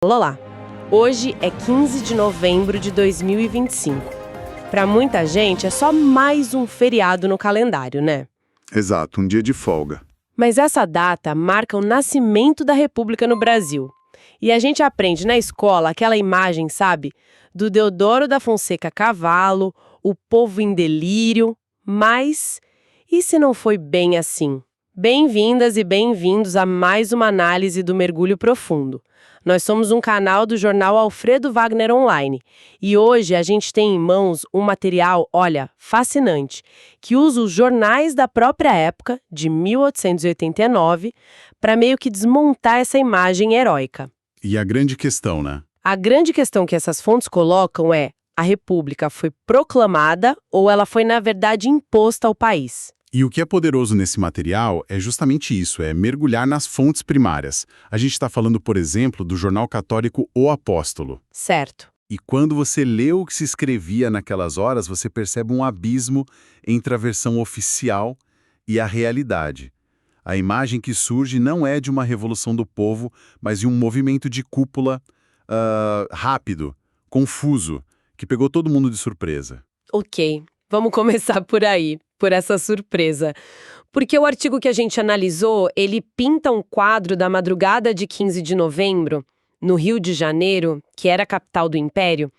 Olá! Hoje é 15 de novembro de 2025. Para muita gente é só mais um feriado no calendário, né? Exato, um dia de folga. Mas essa data marca o nascimento da República no Brasil. E a gente aprende na escola aquela imagem, sabe? Do Deodoro da Fonseca a cavalo, o povo em delírio. Mas e se não foi bem assim? Bem-vindas e bem-vindos a mais uma análise do Mergulho Profundo. Nós somos um canal do jornal Alfredo Wagner Online e hoje a gente tem em mãos um material, olha, fascinante, que usa os jornais da própria época, de 1889, para meio que desmontar essa imagem heróica. E a grande questão, né? A grande questão que essas fontes colocam é: a República foi proclamada ou ela foi, na verdade, imposta ao país? E o que é poderoso nesse material é justamente isso, é mergulhar nas fontes primárias. A gente está falando, por exemplo, do jornal católico O Apóstolo. Certo. E quando você lê o que se escrevia naquelas horas, você percebe um abismo entre a versão oficial e a realidade. A imagem que surge não é de uma revolução do povo, mas de um movimento de cúpula rápido, confuso, que pegou todo mundo de surpresa. Ok, vamos começar por aí, por essa surpresa. Porque o artigo que a gente analisou, ele pinta um quadro da madrugada de 15 de novembro, no Rio de Janeiro, que era a capital do Império,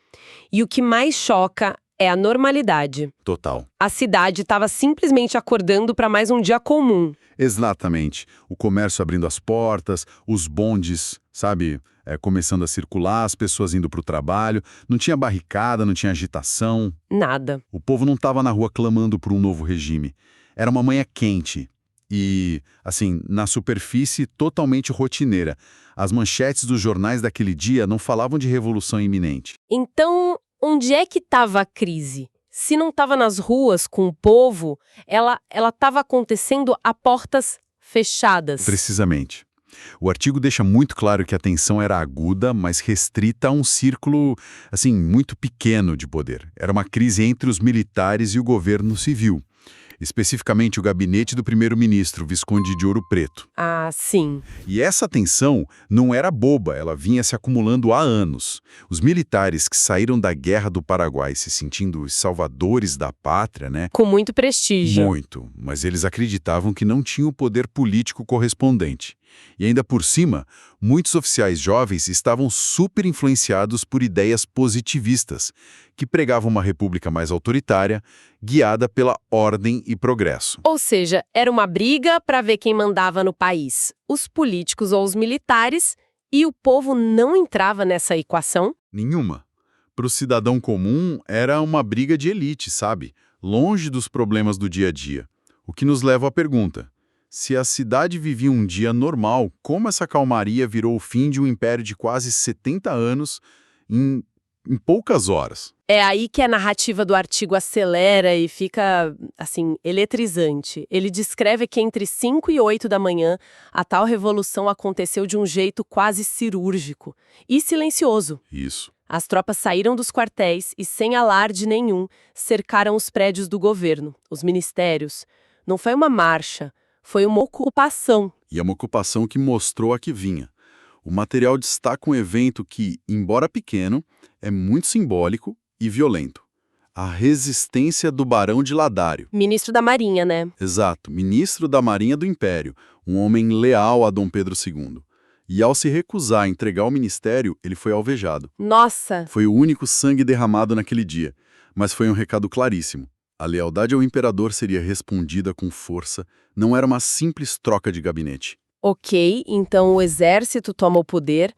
e o que mais choca é a normalidade. Total. A cidade estava simplesmente acordando para mais um dia comum. Exatamente. O comércio abrindo as portas, os bondes, sabe, começando a circular, as pessoas indo para o trabalho. Não tinha barricada, não tinha agitação. Nada. O povo não estava na rua clamando por um novo regime. Era uma manhã quente e, assim, na superfície totalmente rotineira. As manchetes dos jornais daquele dia não falavam de revolução iminente. Então, onde é que estava a crise? Se não estava nas ruas com o povo, ela estava acontecendo a portas fechadas. Precisamente. O artigo deixa muito claro que a tensão era aguda, mas restrita a um círculo, assim, muito pequeno de poder. Era uma crise entre os militares e o governo civil. Especificamente o gabinete do primeiro-ministro, Visconde de Ouro Preto. Ah, sim. E essa tensão não era boba, ela vinha se acumulando há anos. Os militares que saíram da Guerra do Paraguai se sentindo os salvadores da pátria, né? Com muito prestígio. Muito, mas eles acreditavam que não tinham o poder político correspondente. E ainda por cima, muitos oficiais jovens estavam super influenciados por ideias positivistas, que pregavam uma república mais autoritária, guiada pela ordem e progresso. Ou seja, era uma briga para ver quem mandava no país, os políticos ou os militares, e o povo não entrava nessa equação? Nenhuma. Para o cidadão comum, era uma briga de elite, sabe? Longe dos problemas do dia a dia. O que nos leva à pergunta: se a cidade vivia um dia normal, como essa calmaria virou o fim de um império de quase 70 anos em poucas horas? É aí que a narrativa do artigo acelera e fica, assim, eletrizante. Ele descreve que entre 5 e 8 da manhã, a tal revolução aconteceu de um jeito quase cirúrgico e silencioso. Isso. As tropas saíram dos quartéis e, sem alarde nenhum, cercaram os prédios do governo, os ministérios. Não foi uma marcha, foi uma ocupação. E é uma ocupação que mostrou a que vinha. O material destaca um evento que, embora pequeno, é muito simbólico e violento. A resistência do Barão de Ladário. Ministro da Marinha, né? Exato, ministro da Marinha do Império, um homem leal a Dom Pedro II. E ao se recusar a entregar o ministério, ele foi alvejado. Nossa! Foi o único sangue derramado naquele dia, mas foi um recado claríssimo. A lealdade ao imperador seria respondida com força, não era uma simples troca de gabinete. Ok, então o exército toma o poder,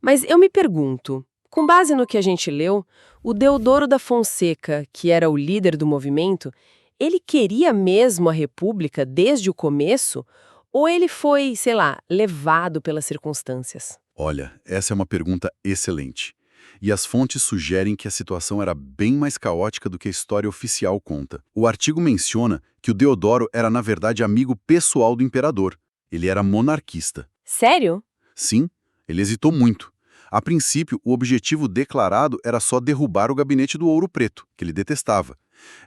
mas eu me pergunto, com base no que a gente leu, o Deodoro da Fonseca, que era o líder do movimento, ele queria mesmo a república desde o começo? Ou ele foi, sei lá, levado pelas circunstâncias? Olha, essa é uma pergunta excelente. E as fontes sugerem que a situação era bem mais caótica do que a história oficial conta. O artigo menciona que o Deodoro era, na verdade, amigo pessoal do imperador. Ele era monarquista. Sério? Sim, ele hesitou muito. A princípio, o objetivo declarado era só derrubar o gabinete do Ouro Preto, que ele detestava.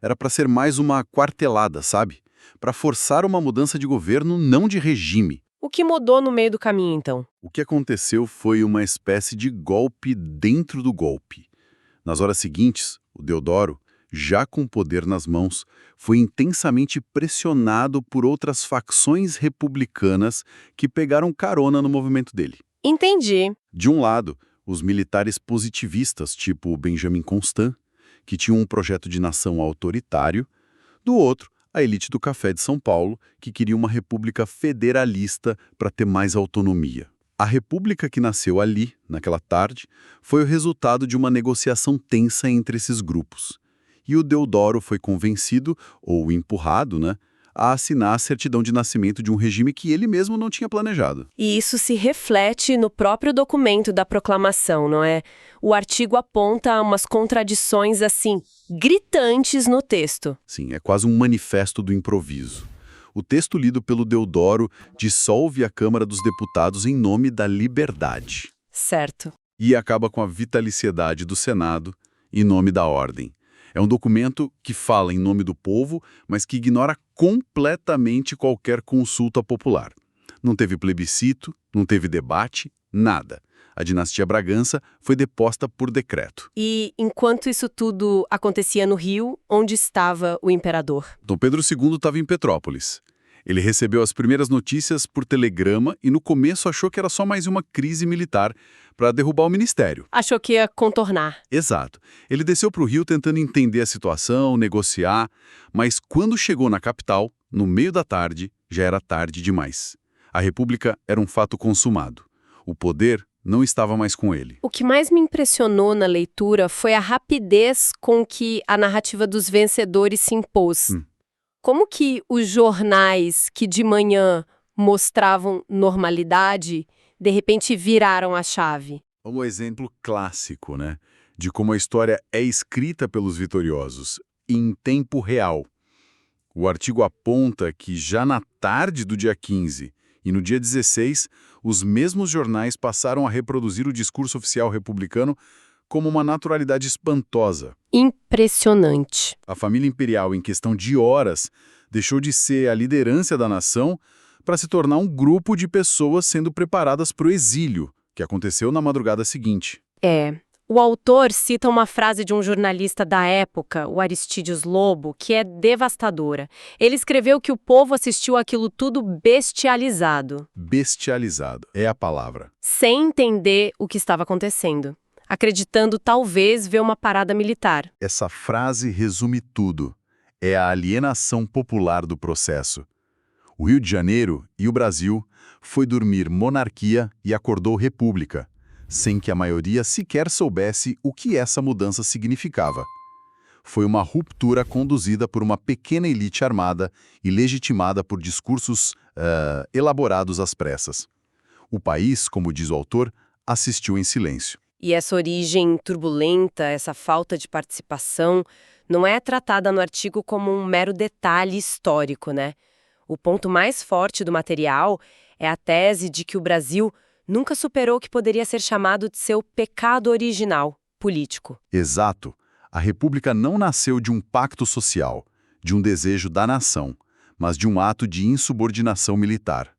Era para ser mais uma quartelada, sabe? Para forçar uma mudança de governo, não de regime. O que mudou no meio do caminho, então? O que aconteceu foi uma espécie de golpe dentro do golpe. Nas horas seguintes, o Deodoro, já com poder nas mãos, foi intensamente pressionado por outras facções republicanas que pegaram carona no movimento dele. Entendi. De um lado, os militares positivistas, tipo Benjamin Constant, que tinham um projeto de nação autoritário. Do outro, a elite do café de São Paulo, que queria uma república federalista para ter mais autonomia. A república que nasceu ali, naquela tarde, foi o resultado de uma negociação tensa entre esses grupos. E o Deodoro foi convencido, ou empurrado, a assinar a certidão de nascimento de um regime que ele mesmo não tinha planejado. E isso se reflete no próprio documento da proclamação, não é? O artigo aponta umas contradições, assim, gritantes no texto. Sim, é quase um manifesto do improviso. O texto lido pelo Deodoro dissolve a Câmara dos Deputados em nome da liberdade. Certo. E acaba com a vitaliciedade do Senado em nome da ordem. É um documento que fala em nome do povo, mas que ignora completamente qualquer consulta popular. Não teve plebiscito, não teve debate, nada. A dinastia Bragança foi deposta por decreto. E enquanto isso tudo acontecia no Rio, onde estava o imperador? Dom Pedro II estava em Petrópolis. Ele recebeu as primeiras notícias por telegrama e no começo achou que era só mais uma crise militar para derrubar o ministério. Achou que ia contornar. Exato. Ele desceu para o Rio tentando entender a situação, negociar, mas quando chegou na capital, no meio da tarde, já era tarde demais. A República era um fato consumado. O poder não estava mais com ele. O que mais me impressionou na leitura foi a rapidez com que a narrativa dos vencedores se impôs. Como que os jornais que de manhã mostravam normalidade, de repente viraram a chave? Um exemplo clássico, de como a história é escrita pelos vitoriosos, em tempo real. O artigo aponta que já na tarde do dia 15 e no dia 16, os mesmos jornais passaram a reproduzir o discurso oficial republicano como uma naturalidade espantosa. Impressionante. A família imperial, em questão de horas, deixou de ser a liderança da nação para se tornar um grupo de pessoas sendo preparadas para o exílio, que aconteceu na madrugada seguinte. O autor cita uma frase de um jornalista da época, o Aristídeos Lobo, que é devastadora. Ele escreveu que o povo assistiu aquilo tudo bestializado. Bestializado é a palavra. Sem entender o que estava acontecendo, acreditando talvez ver uma parada militar. Essa frase resume tudo. É a alienação popular do processo. O Rio de Janeiro e o Brasil foi dormir monarquia e acordou república, sem que a maioria sequer soubesse o que essa mudança significava. Foi uma ruptura conduzida por uma pequena elite armada e legitimada por discursos elaborados às pressas. O país, como diz o autor, assistiu em silêncio. E essa origem turbulenta, essa falta de participação, não é tratada no artigo como um mero detalhe histórico, O ponto mais forte do material é a tese de que o Brasil nunca superou o que poderia ser chamado de seu pecado original, político. Exato. A República não nasceu de um pacto social, de um desejo da nação, mas de um ato de insubordinação militar.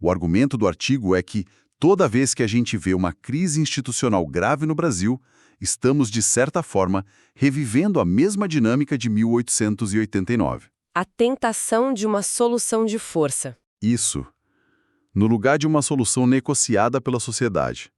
O argumento do artigo é que, toda vez que a gente vê uma crise institucional grave no Brasil, estamos, de certa forma, revivendo a mesma dinâmica de 1889. A tentação de uma solução de força. Isso. No lugar de uma solução negociada pela sociedade.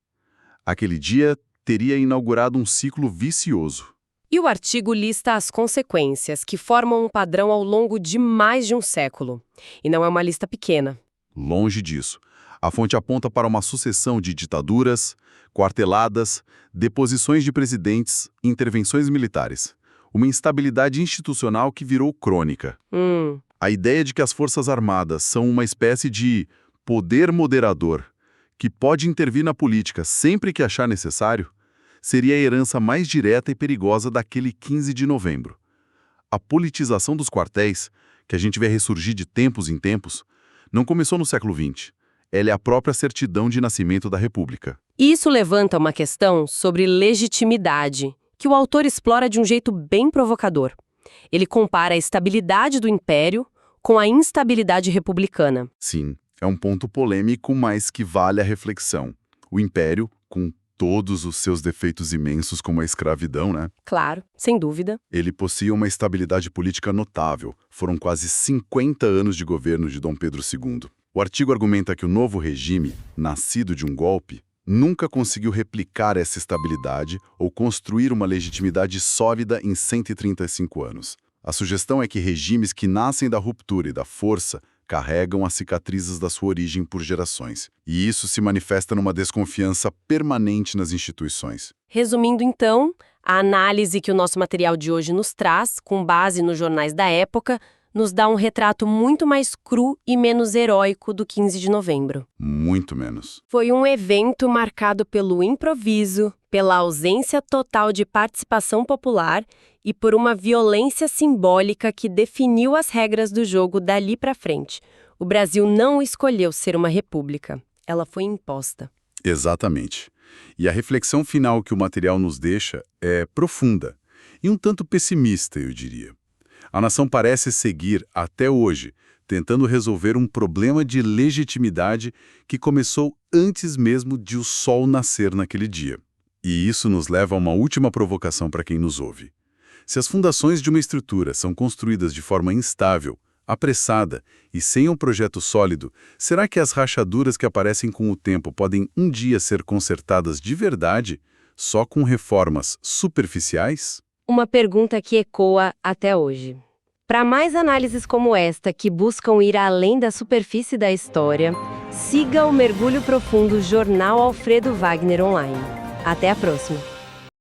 Aquele dia teria inaugurado um ciclo vicioso. E o artigo lista as consequências, que formam um padrão ao longo de mais de um século. E não é uma lista pequena. Longe disso. A fonte aponta para uma sucessão de ditaduras, quarteladas, deposições de presidentes, intervenções militares. Uma instabilidade institucional que virou crônica. A ideia de que as Forças Armadas são uma espécie de poder moderador, que pode intervir na política sempre que achar necessário, seria a herança mais direta e perigosa daquele 15 de novembro. A politização dos quartéis, que a gente vê ressurgir de tempos em tempos, não começou no século XX. Ela é a própria certidão de nascimento da República. Isso levanta uma questão sobre legitimidade, que o autor explora de um jeito bem provocador. Ele compara a estabilidade do império com a instabilidade republicana. Sim, É um ponto polêmico, mas que vale a reflexão. O Império, com todos os seus defeitos imensos, como a escravidão, né? Claro, sem dúvida. Ele possuía uma estabilidade política notável. Foram quase 50 anos de governo de Dom Pedro II. O artigo argumenta que o novo regime, nascido de um golpe, nunca conseguiu replicar essa estabilidade ou construir uma legitimidade sólida em 135 anos. A sugestão é que regimes que nascem da ruptura e da força carregam as cicatrizes da sua origem por gerações. E isso se manifesta numa desconfiança permanente nas instituições. Resumindo, então, a análise que o nosso material de hoje nos traz, com base nos jornais da época, nos dá um retrato muito mais cru e menos heróico do 15 de novembro. Muito menos. Foi um evento marcado pelo improviso, pela ausência total de participação popular e por uma violência simbólica que definiu as regras do jogo dali para frente. O Brasil não escolheu ser uma república, ela foi imposta. Exatamente. E a reflexão final que o material nos deixa é profunda e um tanto pessimista, eu diria. A nação parece seguir, até hoje, tentando resolver um problema de legitimidade que começou antes mesmo de o sol nascer naquele dia. E isso nos leva a uma última provocação para quem nos ouve. Se as fundações de uma estrutura são construídas de forma instável, apressada e sem um projeto sólido, será que as rachaduras que aparecem com o tempo podem um dia ser consertadas de verdade, só com reformas superficiais? Uma pergunta que ecoa até hoje. Para mais análises como esta, que buscam ir além da superfície da história, siga o Mergulho Profundo Jornal Alfredo Wagner Online. Até a próxima!